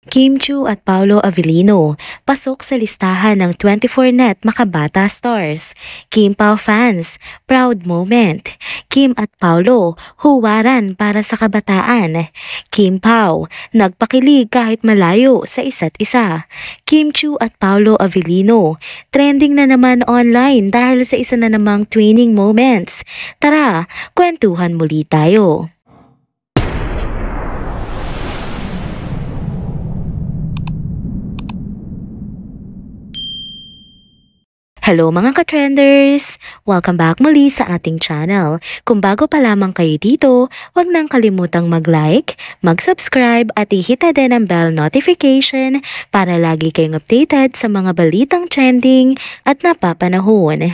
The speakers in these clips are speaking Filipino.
Kim Chiu at Paolo Avellino, pasok sa listahan ng 24net Makabata Stars. Kim Pao fans, proud moment. Kim at Paolo, huwaran para sa kabataan. Kim Pao, nagpakilig kahit malayo sa isa't isa. Kim Chiu at Paolo Avellino, trending na naman online dahil sa isa na namang twinning moments. Tara, kwentuhan muli tayo. Hello mga ka-trenders! Welcome back muli sa ating channel. Kung bago pa lamang kayo dito, huwag nang kalimutang mag-like, mag-subscribe at ihita din ang bell notification para lagi kayong updated sa mga balitang trending at napapanahon.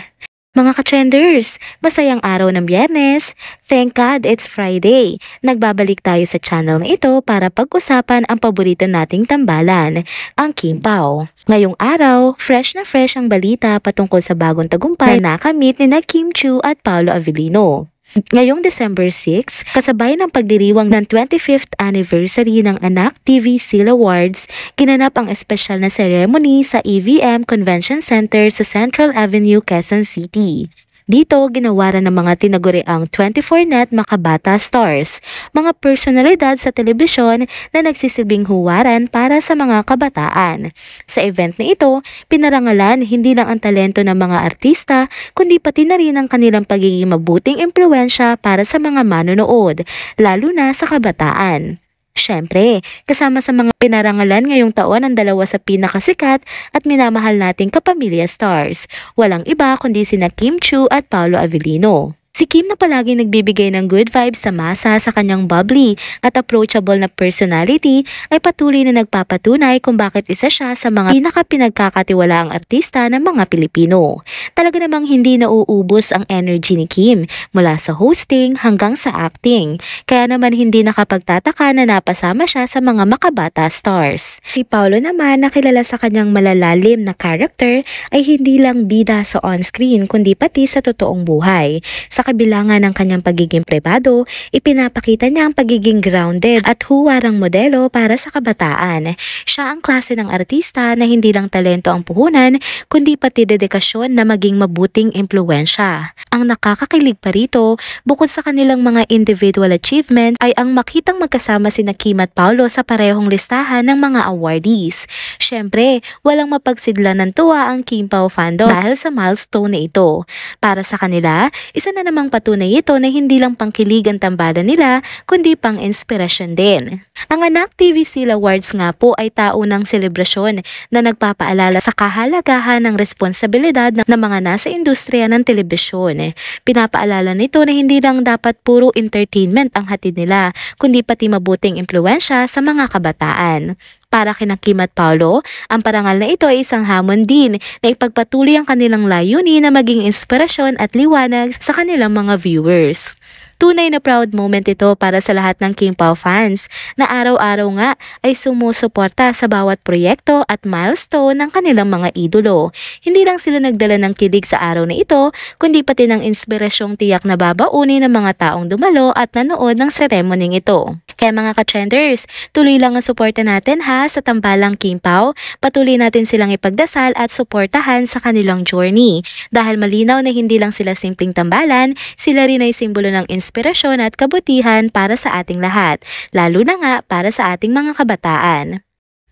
Mga ka-trenders, masayang araw ng Biyernes. Thank God it's Friday. Nagbabalik tayo sa channel na ito para pag-usapan ang paborito nating tambalan, ang Kim Pao. Ngayong araw, fresh na fresh ang balita patungkol sa bagong tagumpay na nakamit ni Kim Chiu at Paolo Avellino. Ngayong December 6, kasabay ng pagdiriwang ng 25th anniversary ng Anak TV Seal Awards, ginanap ang espesyal na ceremony sa EVM Convention Center sa Central Avenue, Quezon City. Dito, ginawaran ng mga tinaguriang 24net Makabata Stars, mga personalidad sa telebisyon na nagsisilbing huwaran para sa mga kabataan. Sa event na ito, pinarangalan hindi lang ang talento ng mga artista, kundi pati na rin ang kanilang pagiging mabuting impluwensya para sa mga manonood, lalo na sa kabataan. Siyempre, kasama sa mga pinarangalan ngayong taon ang dalawa sa pinakasikat at minamahal nating kapamilya stars. Walang iba kundi sina Kim Chiu at Paolo Avellino. Si Kim na palagi nagbibigay ng good vibes sa masa sa kanyang bubbly at approachable na personality ay patuloy na nagpapatunay kung bakit isa siya sa mga pinagkakatiwalaang artista ng mga Pilipino. Talaga namang hindi nauubos ang energy ni Kim mula sa hosting hanggang sa acting. Kaya naman hindi nakapagtataka na napasama siya sa mga Makabata Stars. Si Paolo naman na kilala sa kanyang malalalim na character ay hindi lang bida sa on-screen kundi pati sa totoong buhay. Sa kabilangan ng kanyang pagiging pribado, ipinapakita niya ang pagiging grounded at huwarang modelo para sa kabataan. Siya ang klase ng artista na hindi lang talento ang puhunan, kundi pati dedikasyon na maging mabuting impluwensya. Ang nakakakilig pa rito, bukod sa kanilang mga individual achievements, ay ang makitang magkasama sina Kim at Paolo sa parehong listahan ng mga awardees. Siyempre, walang mapagsidlan ng tuwa ang Kim Pao fandom dahil sa milestone na ito. Para sa kanila, isa na namang patunay ito na hindi lang pangkilig ang tambalan nila, kundi pang inspirasyon din. Ang Anak TV Seal Awards nga po ay taunang selebrasyon na nagpapaalala sa kahalagahan ng responsibilidad ng mga nasa industriya ng telebisyon. Pinapaalala nito na hindi lang dapat puro entertainment ang hatid nila, kundi pati mabuting impluwensya sa mga kabataan. Para kina Kim at Paolo, ang parangal na ito ay isang hamon din na ipagpatuloy ang kanilang layunin na maging inspirasyon at liwanag sa kanilang mga viewers. Tunay na proud moment ito para sa lahat ng Kim Pao fans na araw-araw nga ay sumusuporta sa bawat proyekto at milestone ng kanilang mga idolo. Hindi lang sila nagdala ng kilig sa araw na ito, kundi pati ng inspirasyong tiyak na babaunin ng mga taong dumalo at nanood ng seremoning ito. Kaya mga ka-trenders, tuloy lang ang suporta natin ha sa tambalang Kim Pao. Patuloy natin silang ipagdasal at suportahan sa kanilang journey. Dahil malinaw na hindi lang sila simpleng tambalan, sila rin ay simbolo ng inspirasyon at kabutihan para sa ating lahat, lalo na nga para sa ating mga kabataan.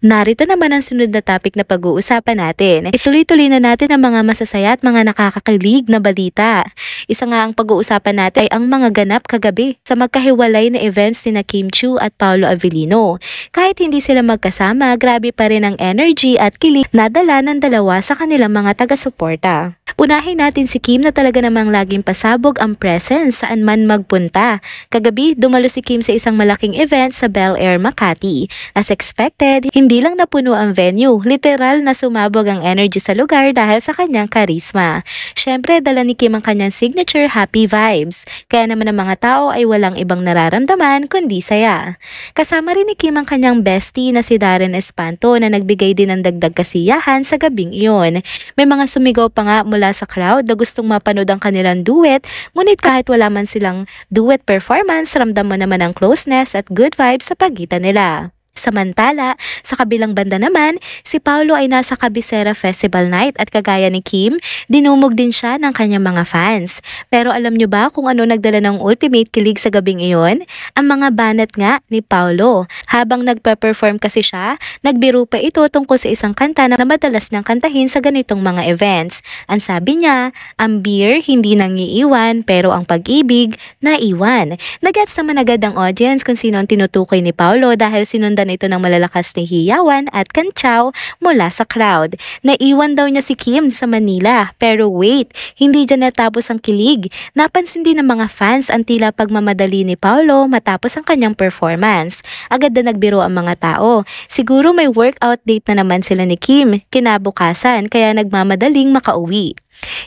Narito naman ang sunod na topic na pag-uusapan natin. Ituloy-tuloy na natin ang mga masasaya at mga nakakakilig na balita. Isa nga ang pag-uusapan natin ay ang mga ganap kagabi sa magkahiwalay na events ni Kim Chiu at Paolo Avellino. Kahit hindi sila magkasama, grabe pa rin ang energy at kilig na dala ng dalawa sa kanilang mga taga-suporta. Unahin natin si Kim na talaga namang laging pasabog ang presence saan man magpunta. Kagabi, dumalo si Kim sa isang malaking event sa Bel Air, Makati. As expected, hindi lang napuno ang venue, literal na sumabog ang energy sa lugar dahil sa kanyang karisma. Syempre, dala ni Kim ang kanyang signature happy vibes, kaya naman ang mga tao ay walang ibang nararamdaman kundi saya. Kasama rin ni Kim ang kanyang bestie na si Darren Espanto na nagbigay din ng dagdag kasiyahan sa gabing iyon. May mga sumigaw pa nga mula sa crowd na gustong mapanood ang kanilang duet, ngunit kahit wala man silang duet performance, ramdam mo naman ang closeness at good vibes sa pagitan nila. Samantala, sa kabilang banda naman, si Paolo ay nasa Cabecera Festival Night at kagaya ni Kim, dinumog din siya ng kanyang mga fans. Pero alam nyo ba kung ano nagdala ng ultimate kilig sa gabing iyon? Ang mga banat nga ni Paolo. Habang nagpe-perform kasi siya, nagbiro pa ito tungkol sa isang kanta na madalas niyang kantahin sa ganitong mga events. Ang sabi niya, ang beer hindi nang iiwan pero ang pag-ibig naiwan. Nagets naman agad ang audience kung sino ang tinutukoy ni Paolo dahil sinundan ito ng malalakas na hiyawan at kantsaw mula sa crowd. Naiwan daw niya si Kim sa Manila. Pero wait, hindi dyan natapos ang kilig. Napansin din ng mga fans ang tila pagmamadali ni Paolo matapos ang kanyang performance. Agad na nagbiro ang mga tao. Siguro may workout date na naman sila ni Kim kinabukasan kaya nagmamadaling makauwi.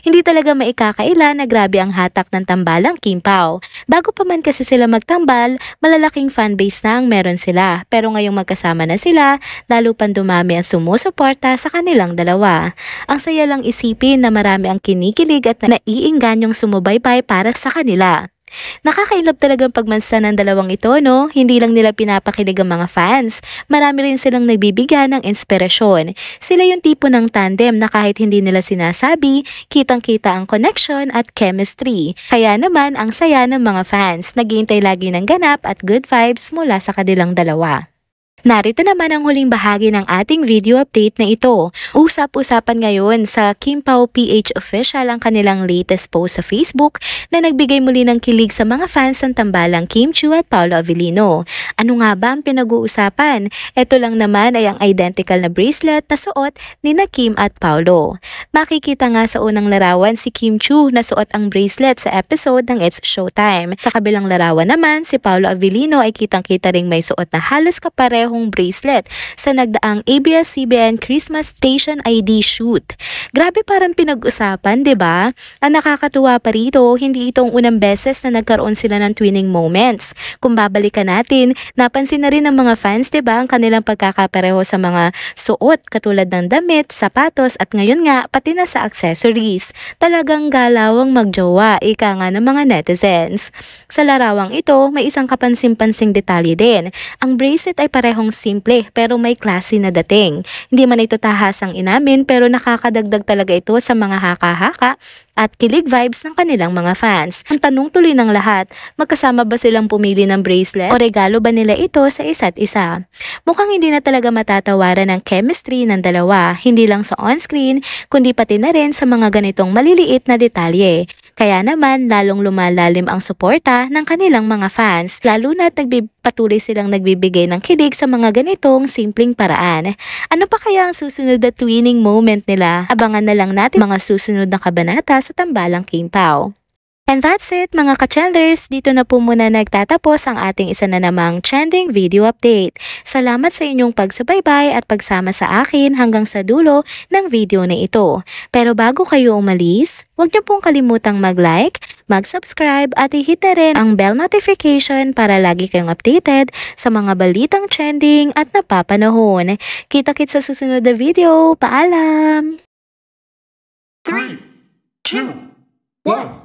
Hindi talaga maikakaila na grabe ang hatak ng tambalang Kim Pao. Bago pa man kasi sila magtambal, malalaking fanbase na ang meron sila. Pero ngayong magkasama na sila, lalo pang dumami ang sumusuporta sa kanilang dalawa. Ang saya lang isipin na marami ang kinikilig at naiingganyong sumubaybay para sa kanila. Nakakailab talagang pagmansa ng dalawang ito, no? Hindi lang nila pinapakilig ang mga fans. Marami rin silang nagbibigyan ng inspirasyon. Sila yung tipo ng tandem na kahit hindi nila sinasabi, kitang-kita ang connection at chemistry. Kaya naman ang saya ng mga fans. Naghihintay lagi ng ganap at good vibes mula sa kanilang dalawa. Narito naman ang huling bahagi ng ating video update na ito. Usap-usapan ngayon sa Kim Pao PH Official ang kanilang latest post sa Facebook na nagbigay muli ng kilig sa mga fans ng tambalang Kim Chiu at Paolo Avellino. Ano nga ba ang pinag-uusapan? Ito lang naman ay ang identical na bracelet na suot ni na Kim at Paolo. Makikita nga sa unang larawan si Kim Chiu na suot ang bracelet sa episode ng It's Showtime. Sa kabilang larawan naman, si Paolo Avellino ay kitang-kita ring may suot na halos kaparehong bracelet sa nagdaang ABS-CBN Christmas Station ID shoot. Grabe parang pinag-usapan, 'di ba? Ang nakakatuwa pa rito, hindi itong unang beses na nagkaroon sila ng twinning moments. Kung babalikan natin, napansin na rin ng mga fans, 'di ba, ang kanilang pagkakapareho sa mga suot katulad ng damit, sapatos at ngayon nga pati na sa accessories. Talagang galawang magjowa, ika nga ng mga netizens. Sa larawang ito, may isang kapansin-pansing detalye din. Ang bracelet ay parehong simple pero may klase na dating. Hindi man ito tahasang inamin pero nakakadagdag talaga ito sa mga haka-haka at kilig vibes ng kanilang mga fans. Ang tanong tuloy ng lahat, magkasama ba silang pumili ng bracelet o regalo ba nila ito sa isa't isa? Mukhang hindi na talaga matatawaran ang chemistry ng dalawa, hindi lang sa on-screen kundi pati na rin sa mga ganitong maliliit na detalye. Kaya naman lalong lumalalim ang suporta ng kanilang mga fans, lalo na't patuloy silang nagbibigay ng kilig sa mga ganitong simpleng paraan. Ano pa kaya ang susunod na twinning moment nila? Abangan na lang natin mga susunod na kabanata sa tambalang Kim Pao. And that's it mga ka-trenders, dito na po muna nagtatapos ang ating isa na namang trending video update. Salamat sa inyong pagsubaybay at pagsama sa akin hanggang sa dulo ng video na ito. Pero bago kayo umalis, huwag niyo pong kalimutang mag-like, mag-subscribe at i-hit na rin ang bell notification para lagi kayong updated sa mga balitang trending at napapanahon. Kita-kits sa susunod na video. Paalam! 3, 2, 1